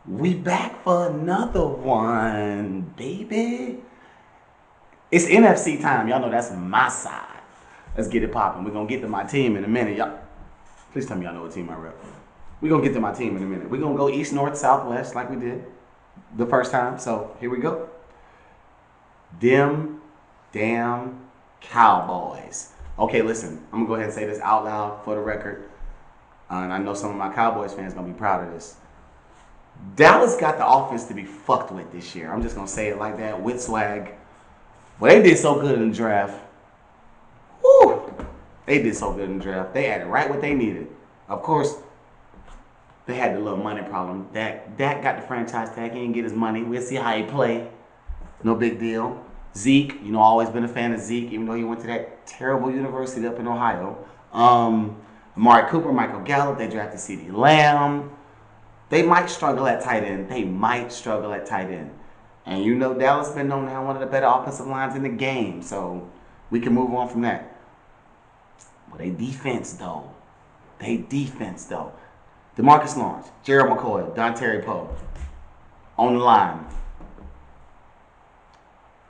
We back for another one, baby. It's NFC time. Y'all know that's my side. Let's get it popping. We're going to get to my team in a minute. Y'all, please tell me y'all know what team I rep. We're going to get to my team in a minute. We're going to go east, north, south, west like we did the first time. So here we go. Them damn Cowboys. Okay, listen. I'm going to go ahead and say this out loud for the record. And I know some of my Cowboys fans are going to be proud of this. Dallas got the offense to be fucked with this year. I'm just going to say it like that, with swag. Well, they did so good in the draft. Woo! They did so good in the draft. They added right what they needed. Of course, they had the little money problem. Dak got the franchise tag. He didn't get his money. We'll see how he play. No big deal. Zeke, always been a fan of Zeke, even though he went to that terrible university up in Ohio. Amari Cooper, Michael Gallup, they drafted CeeDee Lamb. They might struggle at tight end. And Dallas been known to have one of the better offensive lines in the game. So we can move on from that. But they defense, though. DeMarcus Lawrence, Gerald McCoy, Dontari Poe. On the line.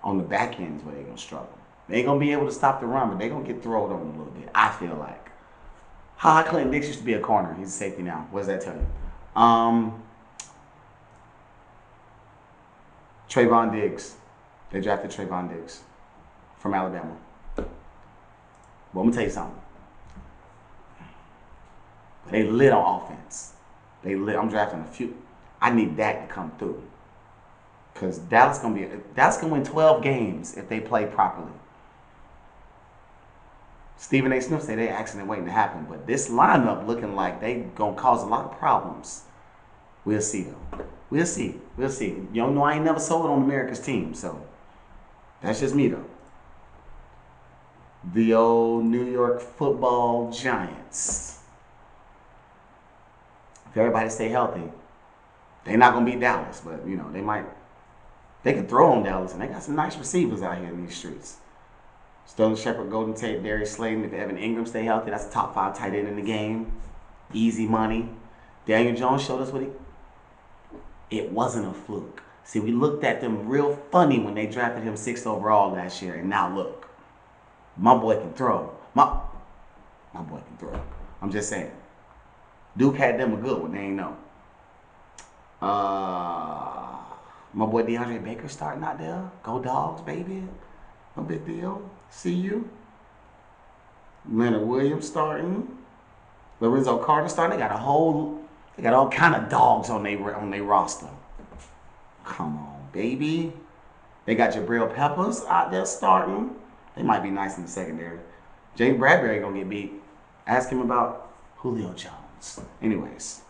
On the back end is where they're going to struggle. They ain't going to be able to stop the run, but they're going to get thrown on a little bit, I feel like. Clinton Dix used to be a corner. He's a safety now. What does that tell you? Trayvon Diggs. They drafted Trayvon Diggs from Alabama. Well, I'm going to tell you something. They lit on offense. I'm drafting a few. I need Dak to come through. Because Dallas going to win 12 games if they play properly. Stephen A. Smith said they're accident waiting to happen. But this lineup looking like they going to cause a lot of problems. We'll see, though. We'll see. I ain't never sold on America's team, so that's just me, though. The old New York Football Giants. If everybody stay healthy, they're not going to beat Dallas, but, they might. They can throw on Dallas, and they got some nice receivers out here in these streets. Sterling Shepard, Golden Tate, Darius Slayton. If Evan Ingram stay healthy, that's a top 5 tight end in the game. Easy money. Daniel Jones showed us it wasn't a fluke. See, we looked at them real funny when they drafted him 6th overall last year, and now look. My boy can throw. My boy can throw. I'm just saying. Duke had them a good one. They ain't know. My boy DeAndre Baker starting out there. Go Dogs, baby. No big deal. See you. Leonard Williams starting. Lorenzo Carter starting. They got all kind of dogs on their roster. Come on, baby. They got Jabril Peppers out there starting. They might be nice in the secondary. Jay Bradbury gonna get beat. Ask him about Julio Jones. Anyways,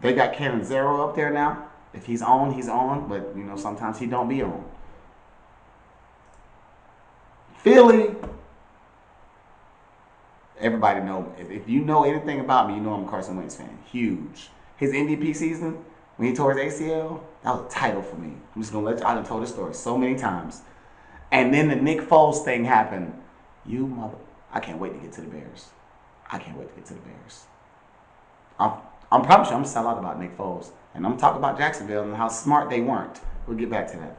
they got Kevin Zero up there now. If he's on, he's on. But sometimes he don't be on. Philly. Everybody know. If you know anything about me, you know I'm a Carson Wentz fan. Huge. His MVP season, when he tore his ACL, that was a title for me. I'm just going to let you, I done told this story so many times. And then the Nick Foles thing happened. I can't wait to get to the Bears. I'm probably sure I'm going to sell out about Nick Foles. And I'm talking about Jacksonville and how smart they weren't. We'll get back to that.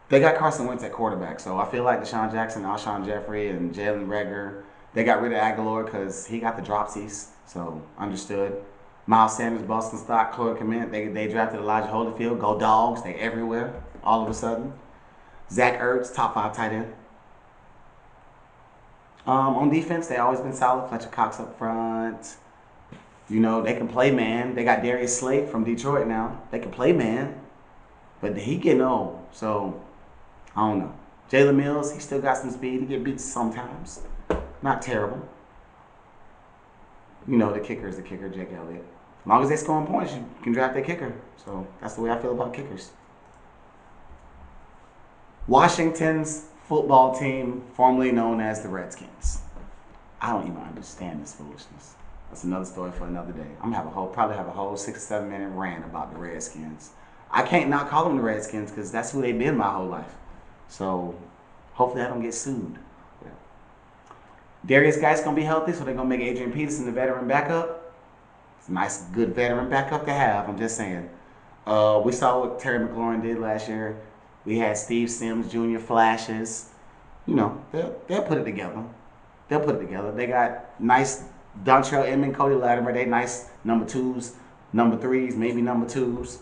They got Carson Wentz at quarterback, so I feel like Deshaun Jackson, Alshon Jeffrey, and Jalen Reagor, they got rid of Aguilar because he got the dropsies, so understood. Miles Sanders, Boston Scott, Chloe Clement, they drafted Elijah Holyfield. Go Dogs, they everywhere all of a sudden. Zach Ertz, top 5 tight end. On defense, they always been solid. Fletcher Cox up front. They can play man. They got Darius Slade from Detroit now. They can play man, but he getting old, so I don't know. Jalen Mills, he still got some speed. He get beat sometimes. Not terrible. The kicker is the kicker, Jake Elliott. As long as they scoring points, you can draft their kicker. So that's the way I feel about kickers. Washington's football team, formerly known as the Redskins. I don't even understand this foolishness. That's another story for another day. I'm gonna probably have a whole 6 or 7 minute rant about the Redskins. I can't not call them the Redskins because that's who they've been my whole life. So hopefully I don't get sued. Darius Geis gonna be healthy, so they're gonna make Adrian Peterson the veteran backup. It's a nice, good veteran backup to have. I'm just saying. We saw what Terry McLaurin did last year. We had Steve Sims Jr. flashes. You know, they'll put it together. They'll put it together. They got nice Dontrell Inman, Cody Latimer. They nice number twos, number threes, maybe number twos.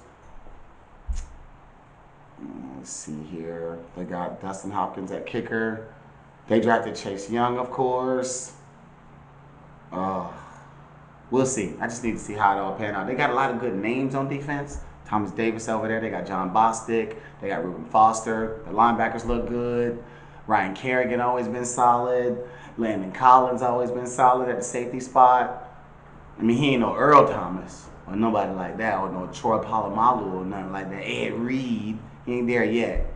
Let's see here. They got Dustin Hopkins at kicker. They drafted Chase Young, of course. We'll see. I just need to see how it all pan out. They got a lot of good names on defense. Thomas Davis over there. They got John Bostic. They got Reuben Foster. The linebackers look good. Ryan Kerrigan always been solid. Landon Collins always been solid at the safety spot. I mean, he ain't no Earl Thomas or nobody like that, or no Troy Polamalu or nothing like that. Ed Reed, he ain't there yet.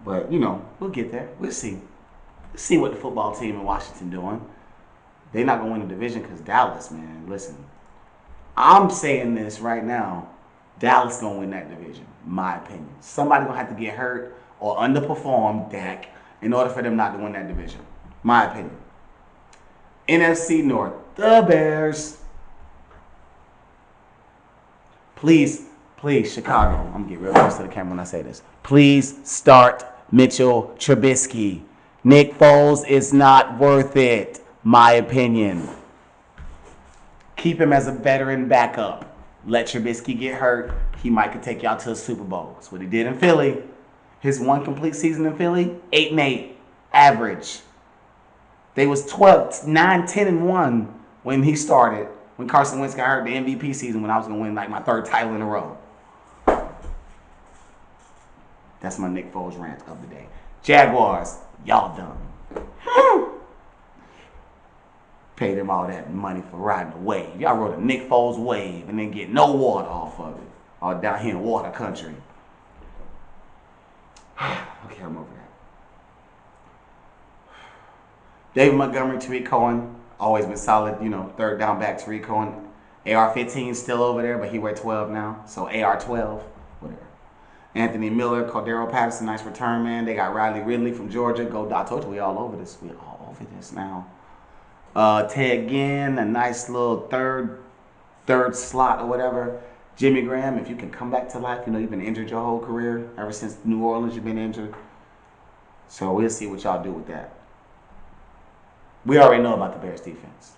But, you know, we'll get there. We'll see. We'll see what the football team in Washington doing. They're not going to win the division because Dallas, man, listen. I'm saying this right now. Dallas going to win that division, my opinion. Somebody going to have to get hurt or underperform Dak in order for them not to win that division. My opinion. NFC North, the Bears. Please, Chicago. I'm going to get real close to the camera when I say this. Please start Mitchell Trubisky. Nick Foles is not worth it, my opinion. Keep him as a veteran backup. Let Trubisky get hurt. He might could take y'all to a Super Bowl. That's what he did in Philly. His one complete season in Philly, 8-8, average. They was 9-10-1 when he started. When Carson Wentz got hurt the MVP season, when I was going to win like my third title in a row. That's my Nick Foles rant of the day. Jaguars, y'all done. Paid him all that money for riding a wave. Y'all rode a Nick Foles wave and then get no water off of it. All down here in water country. Okay, I'm over that. David Montgomery, Tariq Cohen, always been solid, you know, third down back Tariq Cohen. AR-15 still over there, but he wear 12 now. So AR-12, whatever. Anthony Miller, Cordero Patterson, nice return, man. They got Riley Ridley from Georgia. I told you we all over this. We all over this now. Ted Ginn, a nice little third slot or whatever. Jimmy Graham, if you can come back to life, you know, you've been injured your whole career. Ever since New Orleans, you've been injured. So we'll see what y'all do with that. We already know about the Bears defense.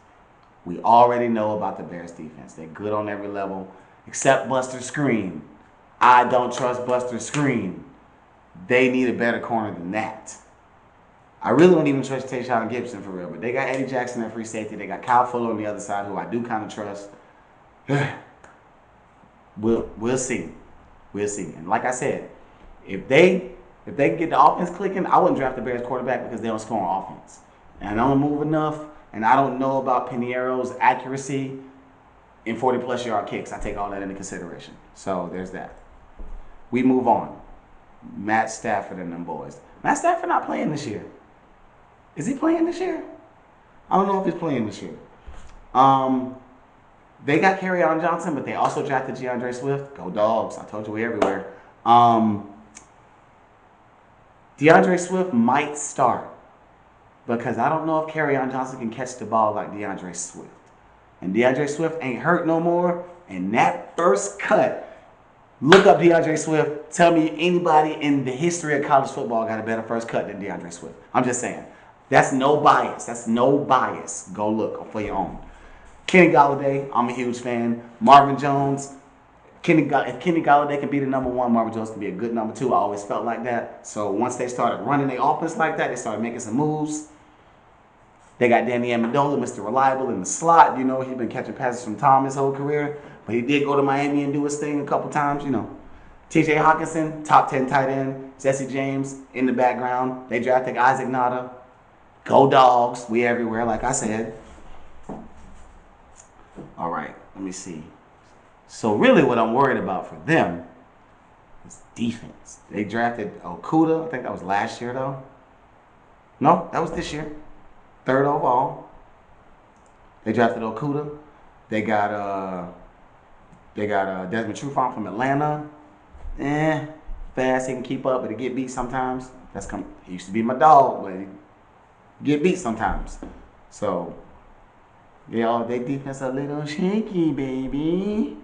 They're good on every level, except Buster Screen. I don't trust Buster Screen. They need a better corner than that. I really don't even trust Tayshaun Gibson for real, but they got Eddie Jackson at free safety. They got Kyle Fuller on the other side, who I do kind of trust. We'll see. And like I said, if they can get the offense clicking, I wouldn't draft the Bears quarterback because they don't score on offense. And I don't move enough, and I don't know about Piniero's accuracy in 40-plus yard kicks. I take all that into consideration. So there's that. We move on. Matt Stafford and them boys. Matt Stafford not playing this year. Is he playing this year? I don't know if he's playing this year. They got Kerryon Johnson, but they also drafted DeAndre Swift. Go Dogs. I told you we everywhere. DeAndre Swift might start because I don't know if Kerryon Johnson can catch the ball like DeAndre Swift. And DeAndre Swift ain't hurt no more. And that first cut, look up DeAndre Swift. Tell me anybody in the history of college football got a better first cut than DeAndre Swift. I'm just saying. That's no bias. Go look for your own. Kenny Golladay, I'm a huge fan. Marvin Jones, if Kenny Golladay can be the number one, Marvin Jones can be a good number two. I always felt like that. So once they started running their offense like that, they started making some moves. They got Danny Amendola, Mr. Reliable in the slot. You know, he's been catching passes from Tom his whole career. But he did go to Miami and do his thing a couple times, you know. T.J. Hawkinson, top 10 tight end. Jesse James in the background. They drafted Isaac Nada. Go Dogs. We everywhere, like I said. All right, let me see. So really what I'm worried about for them is defense. They drafted Okuda. I think that was last year, though. No, that was this year. Third overall. They drafted Okuda. They got Desmond Trufant from Atlanta. Fast, he can keep up, but he get beat sometimes. He used to be my dog, but get beat sometimes. So, yeah, their defense a little shaky, baby.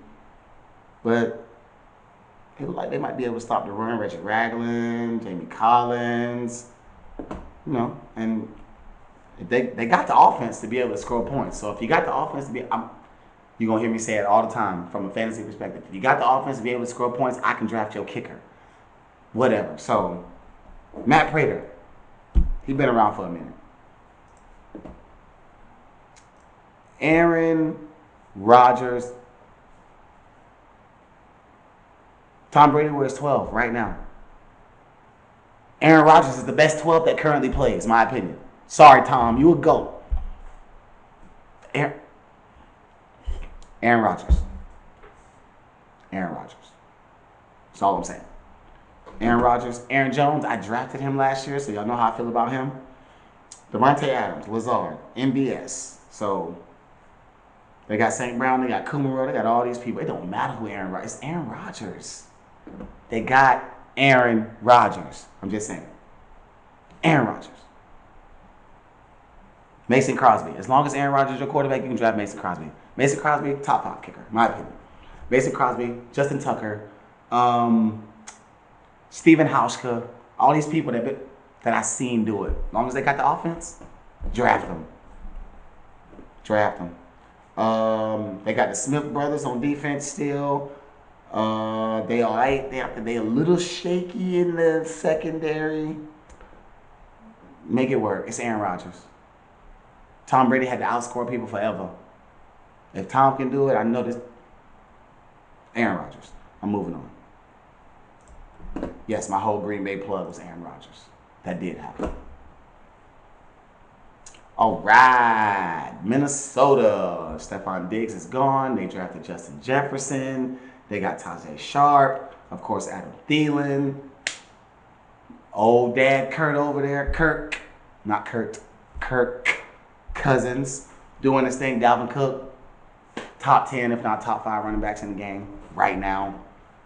But they look like they might be able to stop the run. Reggie Ragland, Jamie Collins, and they got the offense to be able to score points. So if you got the offense to be, you're going to hear me say it all the time from a fantasy perspective. If you got the offense to be able to score points, I can draft your kicker. Whatever. So, Matt Prater, he's been around for a minute. Aaron Rodgers. Tom Brady wears 12 right now. Aaron Rodgers is the best 12 that currently plays, my opinion. Sorry, Tom, you a GOAT. Aaron Rodgers. Aaron Rodgers. That's all I'm saying. Aaron Rodgers. Aaron Jones, I drafted him last year, so y'all know how I feel about him. Devontae Adams, Lazard, MBS. So they got St. Brown, they got Kumaro, they got all these people. It don't matter who Aaron Rodgers. It's Aaron Rodgers. They got Aaron Rodgers. I'm just saying. Aaron Rodgers. Mason Crosby. As long as Aaron Rodgers is your quarterback, you can draft Mason Crosby. Mason Crosby, top 5 kicker, my opinion. Mason Crosby, Justin Tucker, Steven Hauschka, all these people that I seen do it. As long as they got the offense, draft them. Draft them. They got the Smith brothers on defense still. They all right. They a little shaky in the secondary. Make it work. It's Aaron Rodgers. Tom Brady had to outscore people forever. If Tom can do it, I know this. Aaron Rodgers. I'm moving on. Yes, my whole Green Bay plug was Aaron Rodgers. That did happen. All right. Minnesota. Stephon Diggs is gone. They drafted Justin Jefferson. They got Tajay Sharp. Of course, Adam Thielen. Old dad Kurt over there. Kirk Cousins doing his thing. Dalvin Cook. Top 10, if not top 5 running backs in the game right now.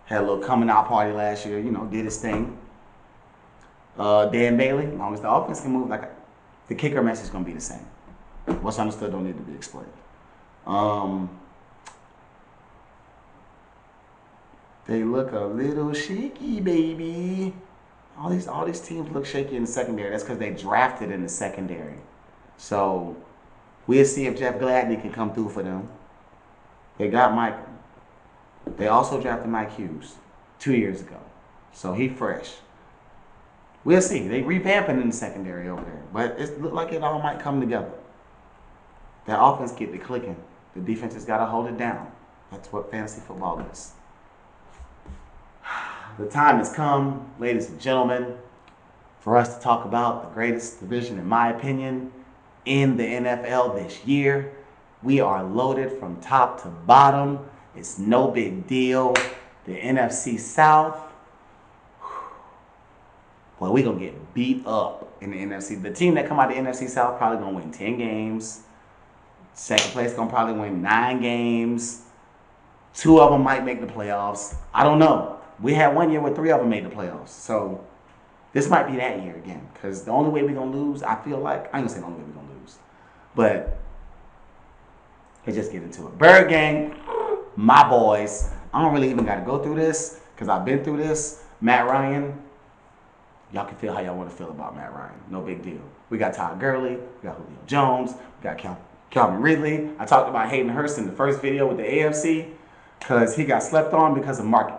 Had a little coming out party last year, did his thing. Dan Bailey, as long as the offense can move, the kicker message is going to be the same. What's understood don't need to be explained. They look a little shaky, baby. All these teams look shaky in the secondary. That's because they drafted in the secondary. So we'll see if Jeff Gladney can come through for them. They got Mike. They also drafted Mike Hughes 2 years ago. So he fresh. We'll see. They revamping in the secondary over there. But it looked like it all might come together. That offense get to clicking. The defense has got to hold it down. That's what fantasy football is. The time has come, ladies and gentlemen, for us to talk about the greatest division, in my opinion, in the NFL this year. We are loaded from top to bottom. It's no big deal. The NFC South, well, we're going to get beat up in the NFC. The team that come out of the NFC South probably going to win 10 games. Second place going to probably win 9 games. 2 of them might make the playoffs. I don't know. We had 1 year where 3 of them made the playoffs. So this might be that year again. Because the only way we're going to lose, I feel like, I ain't going to say the only way we're going to lose. But let's just get into it. Bird Gang, my boys. I don't really even got to go through this because I've been through this. Matt Ryan, y'all can feel how y'all want to feel about Matt Ryan. No big deal. We got Todd Gurley. We got Julio Jones. We got Calvin Ridley. I talked about Hayden Hurst in the first video with the AFC because he got slept on because of Mark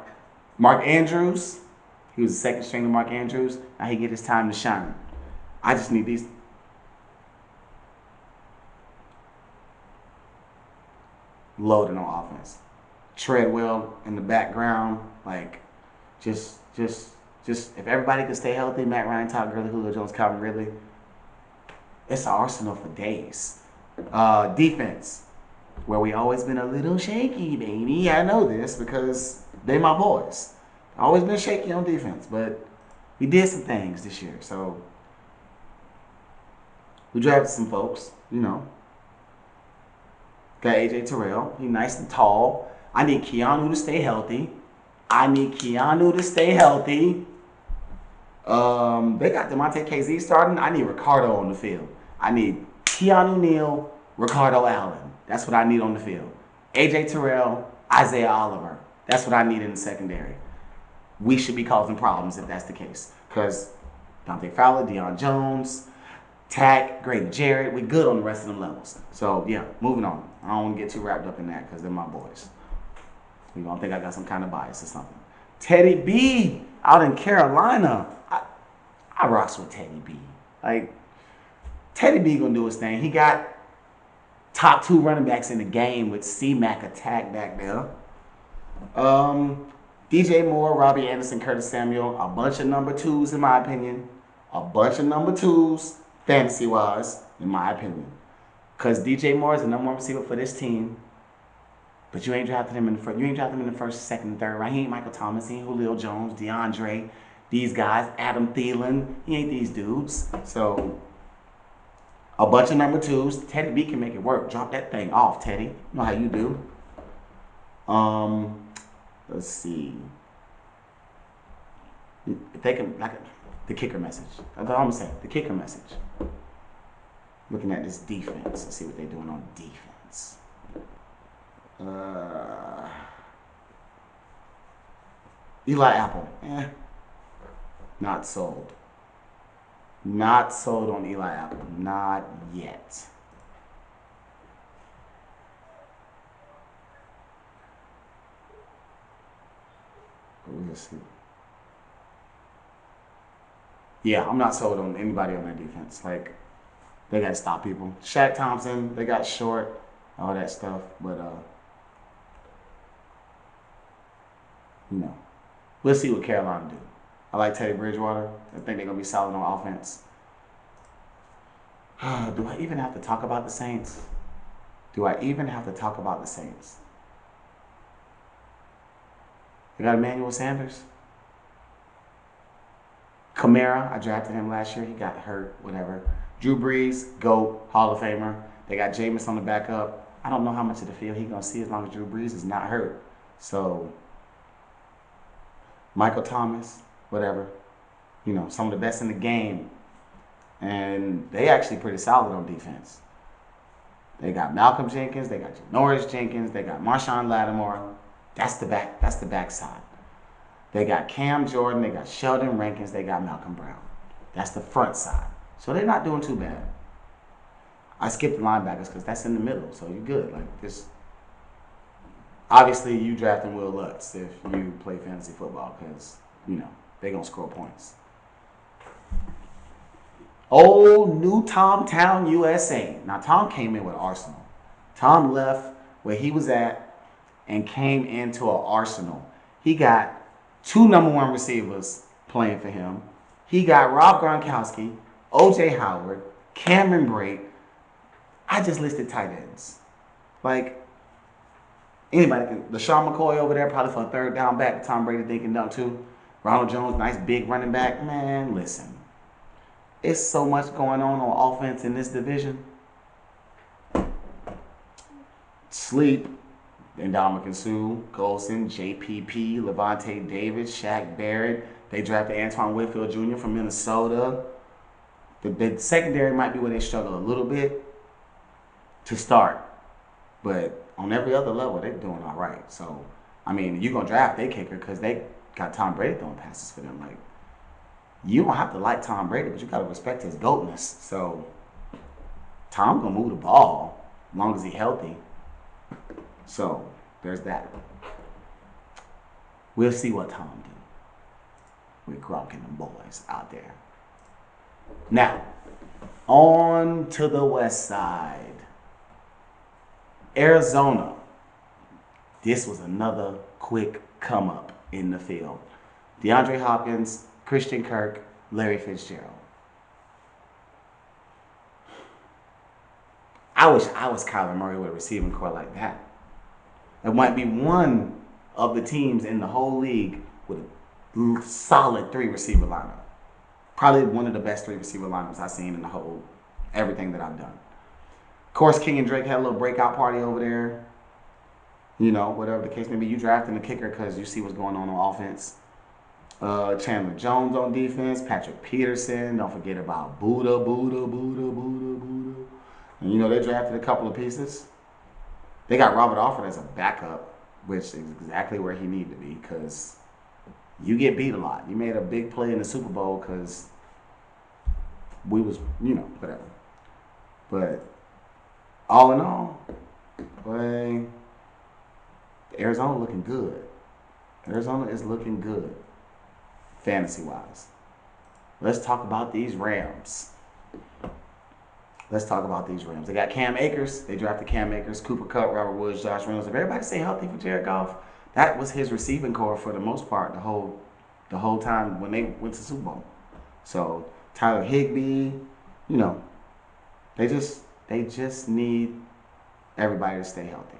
Andrews. He was the second string of Mark Andrews. Now he get his time to shine. I just need these. Loading on offense. Treadwell in the background. Just if everybody can stay healthy, Matt Ryan, Todd Gurley, Julio Jones, Calvin Ridley, it's an arsenal for days. Defense, where we always been a little shaky, baby. I know this because they my boys. Always been shaky on defense, but we did some things this year. So we drafted some folks, Got AJ Terrell. He's nice and tall. I need Keanu to stay healthy. They got DeMonte KZ starting. I need Ricardo on the field. I need Keanu Neal, Ricardo Allen. That's what I need on the field. AJ Terrell, Isaiah Oliver. That's what I need in the secondary. We should be causing problems if that's the case. Because Dante Fowler, Deion Jones, Tack, Grady Jarrett, we good on the rest of them levels. So, yeah, moving on. I don't want to get too wrapped up in that because they're my boys. You don't think I got some kind of bias or something. Teddy B out in Carolina. I rocks with Teddy B. Like, Teddy B gonna do his thing. He got top 2 running backs in the game with C-Mac attack back there. DJ Moore, Robbie Anderson, Curtis Samuel, a bunch of number 2s in my opinion. A bunch of number 2s, fantasy-wise, in my opinion. Because DJ Moore is the number 1 receiver for this team. But you ain't drafted him in the first. You ain't drafted him in the first, second, and third, right? He ain't Michael Thomas. He ain't Julio Jones, DeAndre, these guys, Adam Thielen. He ain't these dudes. So, a bunch of number 2s. Teddy B can make it work. Drop that thing off, Teddy. You know how you do. Let's see. If they can, like, the kicker message. That's all I'm saying. The kicker message. Looking at this defense. Let's see what they're doing on defense. Eli Apple. Not sold. Not sold on Eli Apple. Not yet. We'll see. Yeah, I'm not sold on anybody on their defense. Like, they got to stop people. Shaq Thompson, they got short, all that stuff. But, you know, we'll see what Carolina do. I like Teddy Bridgewater. I think they're going to be solid on offense. Do I even have to talk about the Saints? Do I even have to talk about the Saints? They got Emmanuel Sanders. Kamara, I drafted him last year. He got hurt, whatever. Drew Brees, GOAT, Hall of Famer. They got Jameis on the backup. I don't know how much of the field he's going to see as long as Drew Brees is not hurt. So, Michael Thomas, whatever. You know, some of the best in the game. And they actually pretty solid on defense. They got Malcolm Jenkins. They got Janoris Jenkins. They got Marshawn Lattimore. That's the backside. They got Cam Jordan. They got Sheldon Rankins. They got Malcolm Brown. That's the front side. So they're not doing too bad. I skipped the linebackers because that's in the middle. So you're good. Like this. Obviously, you drafting Will Lutz if you play fantasy football because, you know, they're going to score points. Old New Tom Town, USA. Now, Tom came in with Arsenal. Tom left where he was at and came into an Arsenal. He got 2 number 1 receivers playing for him. He got Rob Gronkowski, O.J. Howard, Cameron Brate. I just listed tight ends. Like, anybody can. LaShawn McCoy over there, probably for a third down back. Tom Brady thinking dunk too. Ronald Jones, nice big running back. Man, listen. It's so much going on offense in this division. Sleep. Ndamukong Suh, Golson, JPP, Levante David, Shaq Barrett. They drafted Antoine Whitfield Jr. from Minnesota. The secondary might be where they struggle a little bit to start. But on every other level, they're doing all right. So, I mean, you're going to draft their kicker because they got Tom Brady throwing passes for them. Like, you don't have to like Tom Brady, but you got to respect his GOATness. So, Tom going to move the ball as long as he's healthy. So, there's that. We'll see what Tom do with Gronk and them boys out there. Now, on to the west side. Arizona. This was another quick come up in the field. DeAndre Hopkins, Christian Kirk, Larry Fitzgerald. I wish I was Kyler Murray with a receiving core like that. It might be one of the teams in the whole league with a solid 3 receiver lineup. Probably one of the best 3 receiver lineups I've seen in the whole, everything that I've done. Of course, King and Drake had a little breakout party over there. You know, whatever the case may be. You drafting the kicker because you see what's going on offense. Chandler Jones on defense. Patrick Peterson. Don't forget about Buddha. And you know, they drafted a couple of pieces. They got Robert Alford as a backup, which is exactly where he needed to be because you get beat a lot. You made a big play in the Super Bowl because we was, you know, whatever. But all in all, boy, Arizona looking good. Arizona is looking good, fantasy-wise. Let's talk about these Rams. They got Cam Akers. They drafted Cam Akers, Cooper Kupp, Robert Woods, Josh Reynolds. If everybody stay healthy for Jared Goff, that was his receiving core for the most part the whole time when they went to Super Bowl. So Tyler Higbee, you know, they just need everybody to stay healthy.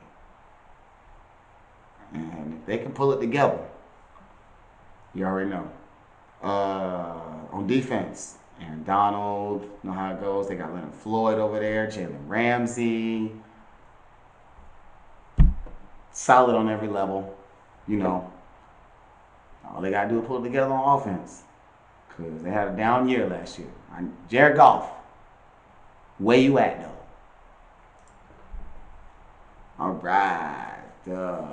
And if they can pull it together, you already know. On defense, Aaron Donald, you know how it goes. They got Leonard Floyd over there, Jalen Ramsey. Solid on every level, you know. All they got to do is pull it together on offense. Because they had a down year last year. Jared Goff, where you at, though? All right. The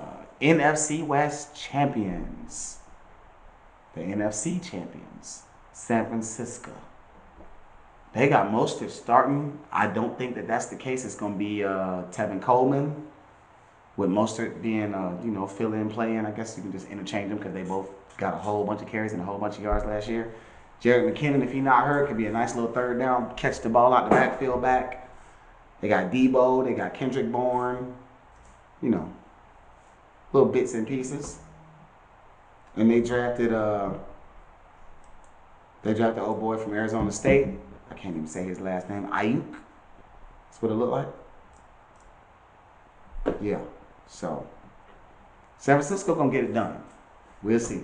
NFC West champions. The NFC champions. San Francisco. They got Mostert starting. I don't think that's the case. It's going to be Tevin Coleman. With Mostert being, fill-in playing. I guess you can just interchange them because they both got a whole bunch of carries and a whole bunch of yards last year. Jerick McKinnon, if he's not hurt, could be a nice little third down, catch the ball out the backfield back. They got Debo. They got Kendrick Bourne. You know, little bits and pieces. And they drafted old boy from Arizona State. I can't even say his last name. Ayuk. That's what it looked like. Yeah. So, San Francisco gonna get it done. We'll see.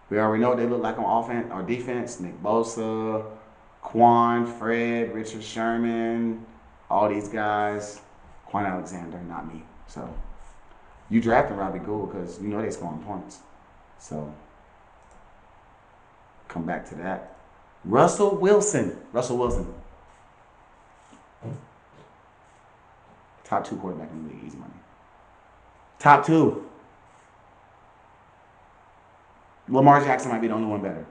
We already know what they look like on offense or defense. Nick Bosa, Quan, Fred, Richard Sherman, all these guys. Quan Alexander, not me. So, you drafted Robbie Gould because you know they scoring points. So, come back to that. Russell Wilson. Top 2 quarterback in the league, easy money. Top 2. Lamar Jackson might be the only one better.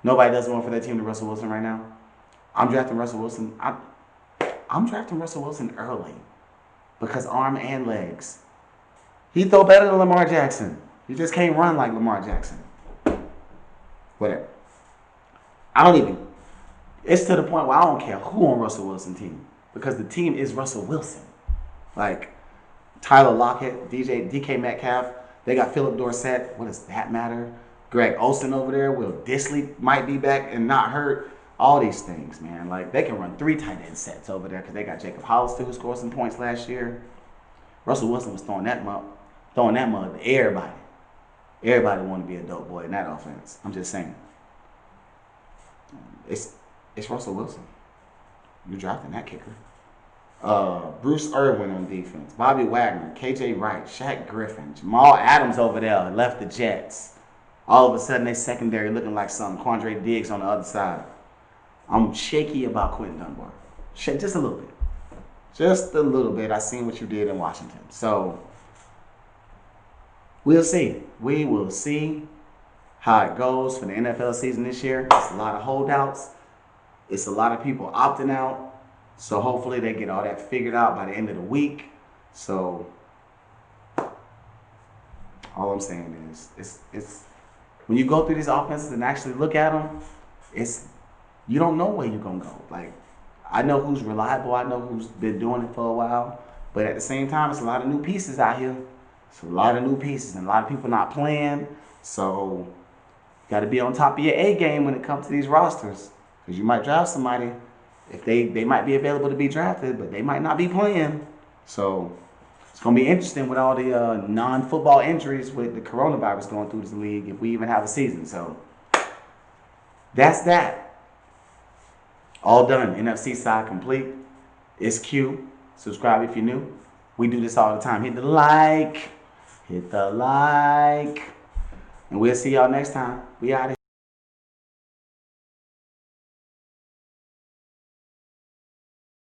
Nobody does more for that team than Russell Wilson right now. I'm drafting Russell Wilson. I'm drafting Russell Wilson early because arm and legs. He throw better than Lamar Jackson. He just can't run like Lamar Jackson. Whatever. It's to the point where I don't care who on Russell Wilson's team because the team is Russell Wilson. Like Tyler Lockett, DK Metcalf, they got Philip Dorsett. What does that matter? Greg Olsen over there. Will Disley might be back and not hurt. All these things, man. Like they can run 3 tight end sets over there because they got Jacob Hollister who scored some points last year. Russell Wilson was throwing that mud to everybody. Everybody want to be a dope boy in that offense. I'm just saying. It's Russell Wilson. You're drafting that kicker. Bruce Irwin on defense. Bobby Wagner, KJ Wright, Shaq Griffin, Jamal Adams over there left the Jets. All of a sudden, they secondary looking like something. Quandre Diggs on the other side. I'm shaky about Quentin Dunbar. Just a little bit. Just a little bit. I seen what you did in Washington. So, we'll see. We will see how it goes for the NFL season this year. It's a lot of holdouts. It's a lot of people opting out. So hopefully they get all that figured out by the end of the week. So all I'm saying is it's when you go through these offenses and actually look at them, you don't know where you're gonna go. Like I know who's reliable, I know who's been doing it for a while, but at the same time, it's a lot of new pieces out here. It's a lot of new pieces and a lot of people not playing. So you got to be on top of your A game when it comes to these rosters, because you might draft somebody. If they might be available to be drafted, but they might not be playing. So it's going to be interesting with all the non-football injuries with the coronavirus going through this league, if we even have a season. So that's that. All done. NFC side complete. It's Q. Subscribe if you're new. We do this all the time. Hit the like. And we'll see y'all next time. We out of here.